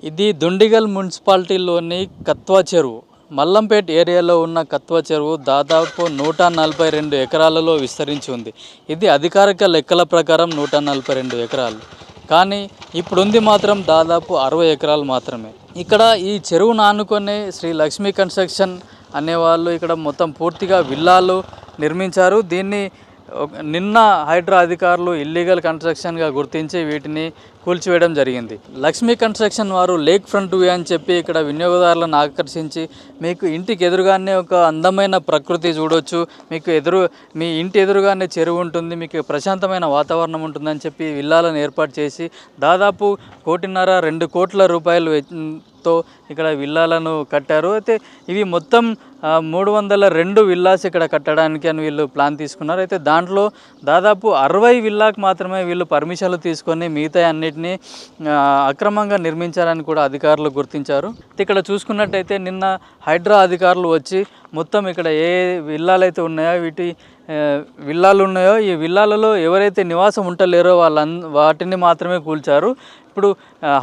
ఇది దుండిగల్ మున్సిపాలిటీలోని కత్వా చెరువు. మల్లంపేట్ ఏరియాలో ఉన్న కత్వా చెరువు దాదాపు 142 ఎకరాలలో విస్తరించి ఉంది. ఇది అధికారిక లెక్కల ప్రకారం 142 ఎకరాలు, కానీ ఇప్పుడుంది మాత్రం దాదాపు 60 ఎకరాలు మాత్రమే. ఇక్కడ ఈ చెరువును ఆనుకొని శ్రీ లక్ష్మీ కన్స్ట్రక్షన్ అనేవాళ్ళు ఇక్కడ మొత్తం పూర్తిగా విల్లాలు నిర్మించారు. దీన్ని నిన్న హైడ్రా అధికారులు ఇల్లీగల్ కన్స్ట్రక్షన్గా గుర్తించి వీటిని కూల్చివేయడం జరిగింది. లక్ష్మీ కన్స్ట్రక్షన్ వారు లేక్ ఫ్రంట్ వ్యూ అని చెప్పి ఇక్కడ వినియోగదారులను ఆకర్షించి మీకు ఇంటికి ఎదురుగానే ఒక అందమైన ప్రకృతి చూడొచ్చు, మీకు మీ ఇంటి ఎదురుగానే చెరువు ఉంటుంది, మీకు ప్రశాంతమైన వాతావరణం ఉంటుందని చెప్పి విల్లాలను ఏర్పాటు చేసి దాదాపు 1.5-2 కోట్ల రూపాయలతో ఇక్కడ విల్లాలను కట్టారు. అయితే ఇవి మొత్తం 302 విల్లాస్ ఇక్కడ కట్టడానికి అని వీళ్ళు ప్లాన్ తీసుకున్నారు. అయితే దాంట్లో దాదాపు 60 విల్లాకు మాత్రమే వీళ్ళు పర్మిషన్లు తీసుకొని మిగతా అన్నిటినీ అక్రమంగా నిర్మించారని కూడా అధికారులు గుర్తించారు. ఇక్కడ చూసుకున్నట్టయితే నిన్న హైడ్రా అధికారులు వచ్చి మొత్తం ఇక్కడ ఏ విల్లాలు అయితే ఉన్నాయో విల్లాలు ఉన్నాయో ఈ విల్లాలలో ఎవరైతే నివాసం ఉండలేరో వాటిని మాత్రమే కూల్చారు. ఇప్పుడు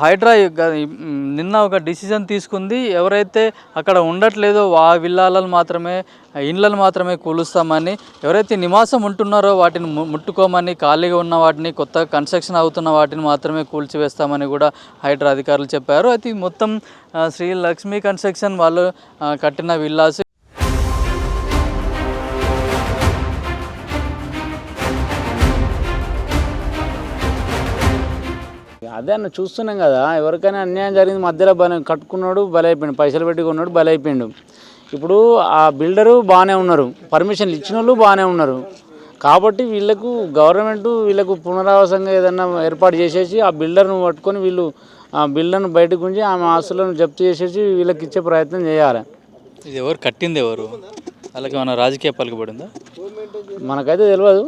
హైడ్రా నిన్న ఒక డిసిజన్ తీసుకుంది, ఎవరైతే అక్కడ ఉండట్లేదో ఆ ఇండ్లను మాత్రమే కూలుస్తామని, ఎవరైతే నివాసం ఉంటున్నారో వాటిని ముట్టుకోమని, ఖాళీగా ఉన్న వాటిని, కొత్త కన్స్ట్రక్షన్ అవుతున్న వాటిని మాత్రమే కూల్చివేస్తామని కూడా హైడ్రా అధికారులు చెప్పారు. అయితే మొత్తం శ్రీ లక్ష్మీ కన్స్ట్రక్షన్ వాళ్ళు కట్టిన విల్లాస్. అదే అన్న చూస్తున్నాం కదా, ఎవరికైనా అన్యాయం జరిగింది మధ్యలో కట్టుకున్నాడు బలైపోయిండు, పైసలు పెట్టి కొన్నాడు బలైపోయిండు. ఇప్పుడు ఆ బిల్డరు బాగానే ఉన్నారు, పర్మిషన్లు ఇచ్చిన వాళ్ళు బాగానే ఉన్నారు, కాబట్టి వీళ్ళకు పునరావాసంగా ఏదన్నా ఏర్పాటు చేసేసి ఆ బిల్డర్ను పట్టుకొని వీళ్ళు ఆ బిల్డర్ను బయటకు ఉంచి ఆమె ఆస్తులను జప్తు చేసేసి వీళ్ళకి ఇచ్చే ప్రయత్నం చేయాలి. ఇది ఎవరు కట్టింది, ఎవరు వాళ్ళకి ఏమైనా రాజకీయ పలుకుబడిందా మనకైతే తెలియదు.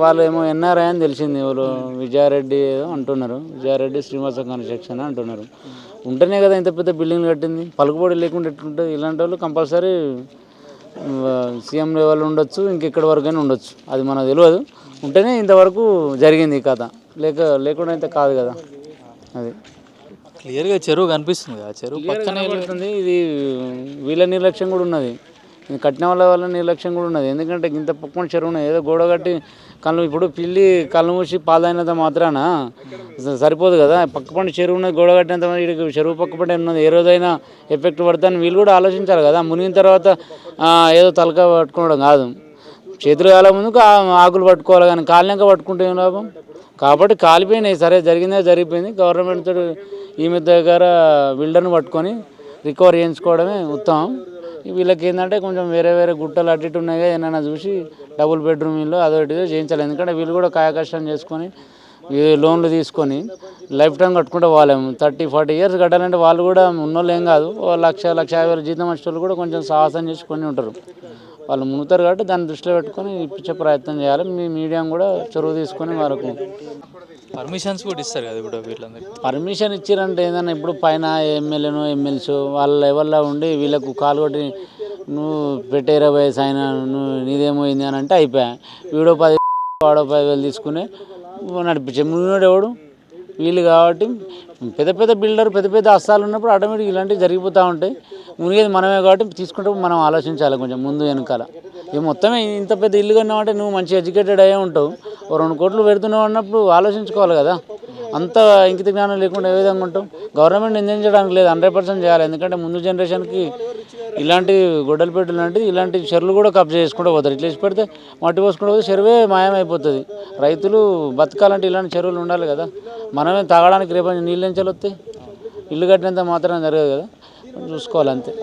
వాళ్ళు ఏమో ఎన్ఆర్ఐ అని తెలిసింది, ఎవరు విజయారెడ్డి ఏదో అంటున్నారు, విజయారెడ్డి శ్రీనివాస కన్స్ట్రక్షన్ అంటున్నారు. ఉంటేనే కదా ఇంత పెద్ద బిల్డింగ్ కట్టింది, పలుకుబడి లేకుండా ఎట్లుంటుంది? ఇలాంటి వాళ్ళు కంపల్సరీ సీఎం లెవెల్ ఉండొచ్చు, ఇంకెక్కడి వరకైనా ఉండొచ్చు, అది మనకు తెలియదు. ఉంటేనే ఇంతవరకు జరిగింది ఈ కథ, లేకుండా అయితే కాదు కదా. అది క్లియర్గా చెరువు కనిపిస్తుంది కదా, చెరువు పక్కనే ఉంటుంది. ఇది వీళ్ళ నిర్లక్ష్యం కూడా ఉన్నది, కట్టిన వాళ్ళ నిర్లక్ష్యం కూడా ఉన్నది. ఎందుకంటే ఇంత పక్కన చెరువు ఉన్నది, ఏదో గోడ కట్టి ఇప్పుడు పిల్లి కళ్ళు మూసి పాలైనంత మాత్రాన సరిపోదు కదా. పక్కపండి చెరువు ఉన్నది, గోడ కట్టినంత చెరువు పక్కపండి ఉన్నది, ఏ రోజైనా ఎఫెక్ట్ పడుతుందని వీళ్ళు కూడా ఆలోచించాలి కదా. మునిగిన తర్వాత ఏదో తలక పట్టుకోవడం కాదు, చేతులు కాలే ముందుకు ఆకులు పట్టుకోవాలి, కానీ కాలినాక పట్టుకుంటే ఏం లాభం? కాబట్టి కాలిపోయినాయి, సరే జరిగిందే జరిగిపోయింది. గవర్నమెంట్ తోటి ఈమె దగ్గర బిల్డర్ని పట్టుకొని రికవర్ చేయించుకోవడమే ఉత్తమం. వీళ్ళకి ఏంటంటే కొంచెం వేరే గుట్టలు అటు ఉన్నాయి, ఏమైనా చూసి డబుల్ బెడ్రూమ్ ఇల్లు అదొకటిదో చేయించాలి. ఎందుకంటే వీళ్ళు కూడా కాయకష్టం చేసుకొని లోన్లు తీసుకొని లైఫ్ టైం కట్టుకుంటే వాళ్ళేమో 30-40 ఇయర్స్ కట్టాలంటే వాళ్ళు కూడా ఉన్నోళ్ళు ఏం కాదు, 1,50,000 జీతం వచ్చే వాళ్ళు కూడా కొంచెం సాహసం చేసుకొని ఉంటారు. వాళ్ళు మునుగుతారు కాబట్టి దాన్ని దృష్టిలో పెట్టుకొని ఇప్పించే ప్రయత్నం చేయాలి. మీడియా కూడా చొరవ తీసుకొని వాళ్ళకు పర్మిషన్స్ కూడా ఇస్తారు కదా. ఇప్పుడు వీళ్ళందరికీ పర్మిషన్ ఇచ్చారంటే ఏంటన్నా, ఇప్పుడు పైన ఎమ్మెల్యేను ఎమ్మెల్సీ వాళ్ళ లెవెల్లో ఉండి వీళ్ళకు కాలు కొట్టి నువ్వు పెట్టేరా వయసు అయినా నువ్వు నీదేమైంది అని అంటే అయిపోయా, వీడో 10 వాడో 10,000 తీసుకుని నడిపించే మునిగాడు ఎవడు? వీళ్ళు. కాబట్టి పెద్ద బిల్డర్ పెద్ద అస్తాలు ఉన్నప్పుడు ఆటోమేటిక్ ఇలాంటివి జరిగిపోతూ ఉంటాయి. మునిగేది మనమే కాబట్టి తీసుకుంటే మనం ఆలోచించాలి కొంచెం ముందు వెనకాల. ఇక మొత్తమే ఇంత పెద్ద ఇల్లు కొన్నామంటే నువ్వు మంచి ఎడ్యుకేటెడ్ అయ్యే ఉంటావు, 2 కోట్లు పెడుతున్నావు అన్నప్పుడు ఆలోచించుకోవాలి కదా. అంత ఇంకిత జ్ఞానం లేకుండా ఏ విధంగా ఉంటాం? గవర్నమెంట్ నిందించడానికి లేదు, 100% చేయాలి. ఎందుకంటే ముందు జనరేషన్కి ఇలాంటి గొడ్డలపేట లాంటిది ఇలాంటి చెరువులు కూడా కబ్జా చేసుకుంటూ పోతారు. ఇట్లా వేసి పెడితే మట్టి పోసుకుంటూ పోతే చెరువే మాయమైపోతుంది. రైతులు బతకాలంటే ఇలాంటి చెరువులు ఉండాలి కదా. మనమే తాగడానికి రేపు నీళ్ళు నుంచి వస్తాయి, ఇల్లు కట్టినంత మాత్రం జరగదు కదా, చూసుకోవాలి అంతే.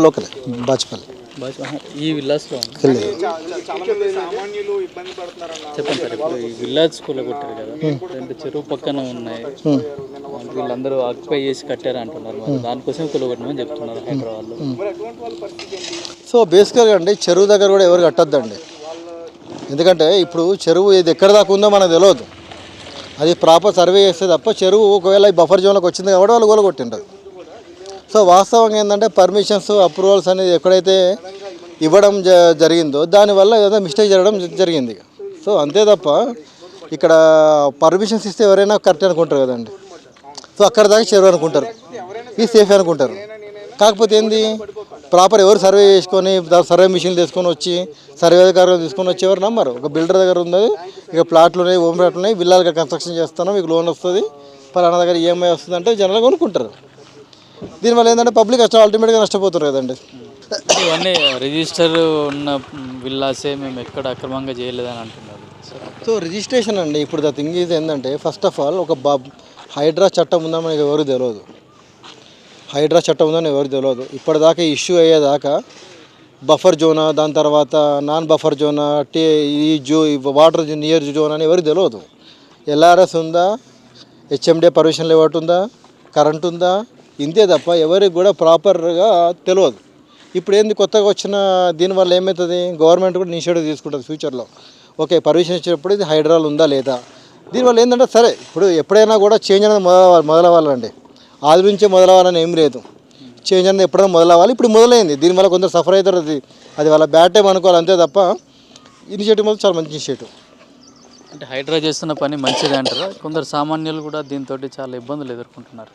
లోకల్ బాచుపల్లి. ఈ విల్లాస్లో చెప్పండి సార్. ఇప్పుడు ఈ విల్లాజ్ స్కూల్లో కొట్టారు కదా, రెండు చెరువు పక్కన ఉన్నాయి, వీళ్ళందరూ ఆక్యుపై చేసి కట్టారు అంటున్నారు. మరి దానికోసం కూలగొట్టమని చెప్తున్నారు హైదరాబాద్లో. సో బేసికల్గా అండి చెరువు దగ్గర కూడా ఎవరు కట్టొద్దండి. ఎందుకంటే ఇప్పుడు చెరువు ఇది ఎక్కడ దాకా ఉందో మనకు తెలియదు. అది ప్రాపర్ సర్వే చేస్తే తప్ప చెరువు ఒకవేళ ఈ బఫర్ జోన్లోకి వచ్చింది కాబట్టి వాళ్ళు కూలగొట్టింటారు. సో వాస్తవంగా ఏంటంటే పర్మిషన్స్ అప్రూవల్స్ అనేది ఎక్కడైతే ఇవ్వడం జరిగిందో దానివల్ల ఏదో మిస్టేక్ జరగడం జరిగింది. సో అంతే తప్ప ఇక్కడ పర్మిషన్స్ ఇస్తే ఎవరైనా కరెక్ట్ అనుకుంటారు కదండి. సో అక్కడ దాకా చెరువు అనుకుంటారు, ఇది సేఫ్ అనుకుంటారు. కాకపోతే ఏంది ప్రాపర్ ఎవరు సర్వే చేసుకొని సర్వే మిషన్లు తీసుకొని వచ్చి సర్వే అధికారులు తీసుకొని వచ్చి ఎవరు నమ్మరు. ఒక బిల్డర్ దగ్గర ఉంది, ఇక ప్లాట్లు ఉన్నాయి, హోమ్ ప్లాట్లు ఉన్నాయి, విల్లాలుగా కన్స్ట్రక్షన్ చేస్తాను, మీకు లోన్ వస్తుంది, పలానా దగ్గర ఈఎంఐ వస్తుంది అంటే జనాలు కొనుక్కుంటారు. దీనివల్ల ఏంటంటే పబ్లిక్ అల్టిమేట్గా నష్టపోతారు కదండి. ఇవన్నీ రిజిస్టర్ ఉన్న విల్లాసే, మేము ఎక్కడ అక్రమంగా చేయలేదని అంటున్నారు. సో రిజిస్ట్రేషన్ అండి. ఇప్పుడు ద థింగ్ ఈజ్ ఏంటంటే ఫస్ట్ ఆఫ్ ఆల్ ఒక హైడ్రా చట్టం ఉందని మనకి ఎవరు తెలియదు. హైడ్రా చట్టం ఉందని ఎవరు తెలియదు. ఇప్పటిదాకా ఇష్యూ అయ్యేదాకా బఫర్ జోనా, దాని తర్వాత నాన్ బఫర్ జోనా, ఈ వాటర్ నియర్ జోన్ అని ఎవరికి తెలియదు. ఎల్ఆర్ఎస్ ఉందా, హెచ్ఎండే పర్మిషన్ లేవట్ ఉందా, కరెంట్ ఉందా, ఇంతే తప్ప ఎవరికి కూడా ప్రాపర్గా తెలియదు. ఇప్పుడు ఏంది కొత్తగా వచ్చిన దీనివల్ల ఏమవుతుంది, గవర్నమెంట్ కూడా ఇనిషియేటివ్ తీసుకుంటుంది ఫ్యూచర్లో. ఓకే పర్మిషన్ ఇచ్చినప్పుడు ఇది హైడ్రాల్ ఉందా లేదా. దీనివల్ల ఏంటంటే సరే ఇప్పుడు ఎప్పుడైనా కూడా చేంజ్ అనేది మొదలవ్వాలండి. ఆది నుంచే మొదలవ్వాలని ఏం లేదు. చేంజ్ అనేది ఎప్పుడైనా మొదలవ్వాలి. ఇప్పుడు మొదలైంది. దీనివల్ల కొందరు సఫర్ అవుతారు. అది వాళ్ళ బ్యాడ్ టైం అనుకోవాలి అంతే తప్ప ఇనిషియేటివ్ మాత్రం చాలా మంచి ఇనిషియేటివ్. అంటే హైడ్రా చేస్తున్న పని మంచిదే అంటారా? కొందరు సామాన్యులు కూడా దీంతో చాలా ఇబ్బందులు ఎదుర్కొంటున్నారు.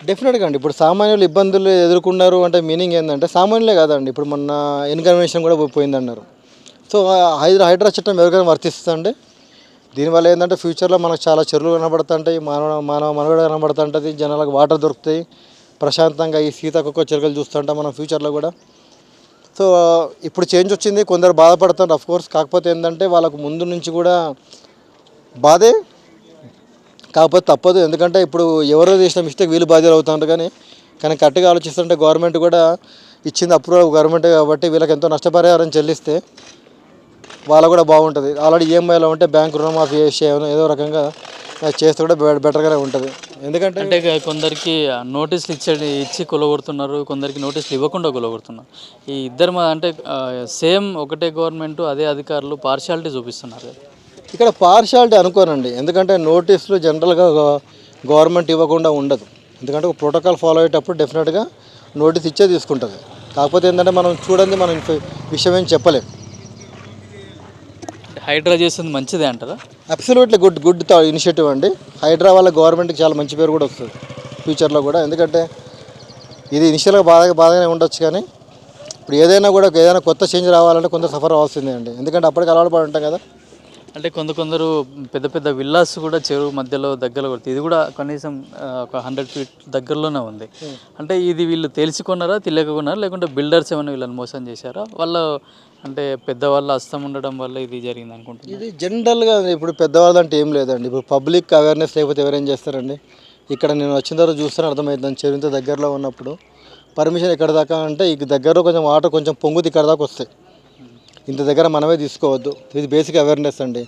డెఫినెట్గా అండి. ఇప్పుడు సామాన్యులు ఇబ్బందులు ఎదుర్కొన్నారు అంటే మీనింగ్ ఏంటంటే సామాన్యులే కాదండి. ఇప్పుడు మొన్న ఇన్కన్వెన్షన్ కూడా పోయిందన్నారు. సో హైడ్రా చట్టం ఎవరికైనా వర్తిస్తుందండి. దీనివల్ల ఏంటంటే ఫ్యూచర్లో మనకు చాలా చెరువులు కనబడుతుంటాయి, మనుగడ కనబడుతుంటుంది, జనాలకు వాటర్ దొరుకుతాయి, ప్రశాంతంగా ఈ సీతాకొక చిలుకలు చూస్తుంటాం మనం ఫ్యూచర్లో కూడా. సో ఇప్పుడు చేంజ్ వచ్చింది, కొందరు బాధపడుతున్నారు అఫ్కోర్స్. కాకపోతే ఏంటంటే వాళ్ళకు ముందు నుంచి కూడా బాధే, కాకపోతే తప్పదు. ఎందుకంటే ఇప్పుడు ఎవరో చేసిన మిస్టేక్ వీళ్ళు బాధ్యులు అవుతుంటారు. కానీ కరెక్ట్గా ఆలోచిస్తుంటే గవర్నమెంట్ కూడా ఇచ్చింది అప్రూవల్ గవర్నమెంట్ కాబట్టి వీళ్ళకి ఎంతో నష్టపరిహారం చెల్లిస్తే వాళ్ళకు కూడా బాగుంటుంది. ఆల్రెడీ ఈఎంఐలో ఉంటే బ్యాంక్ రుణమాఫీ చేసే ఏదో రకంగా చేస్తే కూడా బెటర్గానే ఉంటుంది. ఎందుకంటే అంటే కొందరికి నోటీసులు ఇచ్చి కొలగొడుతున్నారు, కొందరికి నోటీసులు ఇవ్వకుండా కొలగొడుతున్నారు. ఈ ఇద్దరు అంటే సేమ్ ఒకటే గవర్నమెంట్ అదే అధికారులు పార్షియాలిటీ చూపిస్తున్నారు. ఇక్కడ పార్షియాలిటీ అనుకోనండి. ఎందుకంటే నోటీసులు జనరల్గా గవర్నమెంట్ ఇవ్వకుండా ఉండదు. ఎందుకంటే ఒక ప్రోటోకాల్ ఫాలో అయ్యేటప్పుడు డెఫినెట్గా నోటీస్ ఇచ్చే తీసుకుంటుంది. కాకపోతే ఏంటంటే మనం చూడండి, మనం విషయం ఏం చెప్పలేం. హైడ్రా చేస్తుంది మంచిదే అంటారా? అబ్సల్యూట్లీ గుడ్ ఇనిషియేటివ్ అండి. హైడ్రా వల్ల గవర్నమెంట్కి చాలా మంచి పేరు కూడా వస్తుంది ఫ్యూచర్లో కూడా. ఎందుకంటే ఇది ఇనిషియల్గా బాగానే ఉండొచ్చు, కానీ ఇప్పుడు ఏదైనా కొత్త చేంజ్ రావాలంటే కొంత సఫర్ అవ్వాల్సిందే అండి. ఎందుకంటే అప్పటికి అలవాటు పడి ఉంటాం కదా. అంటే కొందరు పెద్ద పెద్ద విల్లాస్ కూడా చెరువు మధ్యలో దగ్గరలో కొడుతుంది. ఇది కూడా కనీసం ఒక 100 ఫీట్ దగ్గరలోనే ఉంది. అంటే ఇది వీళ్ళు తెలుసుకున్నారా, తెలియకున్నారా, లేకుంటే బిల్డర్స్ ఏమైనా వీళ్ళని మోసం చేశారా? వాళ్ళు అంటే పెద్దవాళ్ళ హస్తం ఉండడం వల్ల ఇది జరిగింది అనుకుంటున్నారు. ఇది జనరల్గా ఇప్పుడు పెద్దవాళ్ళు అంటే ఏం లేదండి. ఇప్పుడు పబ్లిక్ అవేర్నెస్ లేకపోతే ఎవరేం చేస్తారండి. ఇక్కడ నేను వచ్చిన తర్వాత చూస్తాను అర్థమవుతుంది. చెరువు దగ్గరలో ఉన్నప్పుడు పర్మిషన్ ఎక్కడ దాకా అంటే ఈ దగ్గరలో కొంచెం వాటర్ కొంచెం పొంగుతి ఇక్కడ దాకా వస్తాయి. ఇంత దగ్గర మనమే తీసుకోవద్దు. ఇది బేసిక్ అవేర్నెస్ అండి.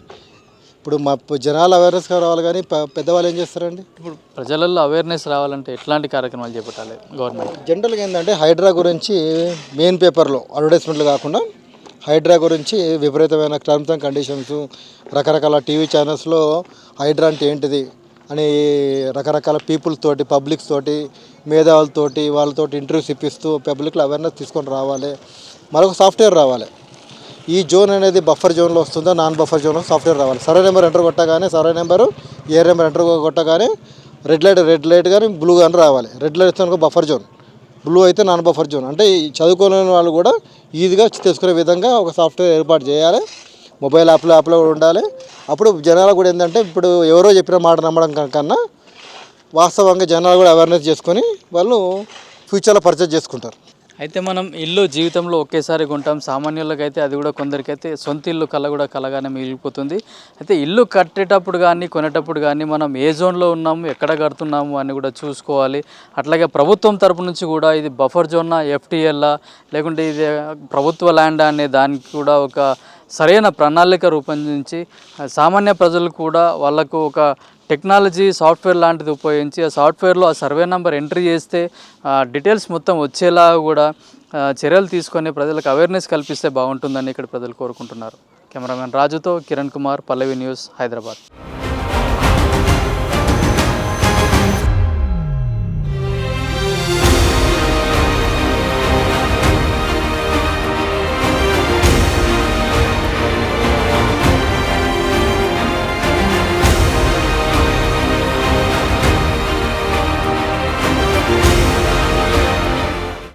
ఇప్పుడు మా జనాలు అవేర్నెస్ రావాలి, కానీ పెద్దవాళ్ళు ఏం చేస్తారండి. ఇప్పుడు ప్రజలలో అవేర్నెస్ రావాలంటే ఎట్లాంటి కార్యక్రమాలు చేపట్టాలి గవర్నమెంట్? జనరల్గా ఏంటంటే హైడ్రా గురించి మెయిన్ పేపర్లో అడ్వర్టైజ్మెంట్లు కాకుండా హైడ్రా గురించి విపరీతమైన టర్మ్స్ అండ్ కండిషన్స్, రకరకాల టీవీ ఛానల్స్లో హైడ్రా అంటే ఏంటిది అని రకరకాల పీపుల్స్ తోటి, పబ్లిక్స్ తోటి, మేధావులతోటి వాళ్ళతోటి ఇంటర్వ్యూస్ ఇప్పిస్తూ పబ్లిక్లో అవేర్నెస్ తీసుకొని రావాలి. మరొక సాఫ్ట్వేర్ రావాలి. ఈ జోన్ అనేది బఫర్ జోన్లో వస్తుందా, నాన్ బఫర్ జోన్లో సాఫ్ట్వేర్ రావాలి. సర్వే నెంబర్ ఎంటర్ కొట్టగానే, survey number area number enter కొట్టగానే రెడ్ లైట్ కానీ బ్లూ కానీ రావాలి. రెడ్ లైట్ ఇస్తే బఫర్ జోన్, బ్లూ అయితే నాన్ బఫర్ జోన్. అంటే చదువుకోలేని వాళ్ళు కూడా ఈజీగా తెలుసుకునే విధంగా ఒక సాఫ్ట్వేర్ ఏర్పాటు చేయాలి. మొబైల్ యాప్లో కూడా ఉండాలి. అప్పుడు జనాలు కూడా ఏంటంటే ఇప్పుడు ఎవరో చెప్పిన మాట నమ్మడం కన్నా వాస్తవంగా జనాలు కూడా అవేర్నెస్ చేసుకొని వాళ్ళు ఫ్యూచర్లో పర్చేజ్ చేసుకుంటారు. అయితే మనం ఇల్లు జీవితంలో ఒకేసారి కొంటాం. సామాన్యులకైతే అది కూడా కొందరికైతే సొంత ఇల్లు కల కూడా కలగానే మిగిలిపోతుంది. అయితే ఇల్లు కట్టేటప్పుడు కానీ కొనేటప్పుడు కానీ మనం ఏ జోన్లో ఉన్నాము, ఎక్కడ కడుతున్నాము అని కూడా చూసుకోవాలి. అట్లాగే ప్రభుత్వం తరపు నుంచి కూడా ఇది బఫర్ జోనా, ఎఫ్టీఎల్లా, లేకుంటే ఇది ప్రభుత్వ ల్యాండ్ అనే దానికి కూడా ఒక సరైన ప్రణాళిక రూపొందించి సామాన్య ప్రజలు కూడా వాళ్ళకు ఒక టెక్నాలజీ సాఫ్ట్వేర్ లాంటిది ఉపయోగించి ఆ సాఫ్ట్వేర్లో ఆ సర్వే నెంబర్ ఎంట్రీ చేస్తే డీటెయిల్స్ మొత్తం వచ్చేలా కూడా చర్యలు తీసుకొని ప్రజలకు అవేర్నెస్ కల్పిస్తే బాగుంటుందని ఇక్కడ ప్రజలు కోరుకుంటున్నారు. కెమెరామెన్ రాజుతో కిరణ్ కుమార్, పల్లవి న్యూస్, హైదరాబాద్.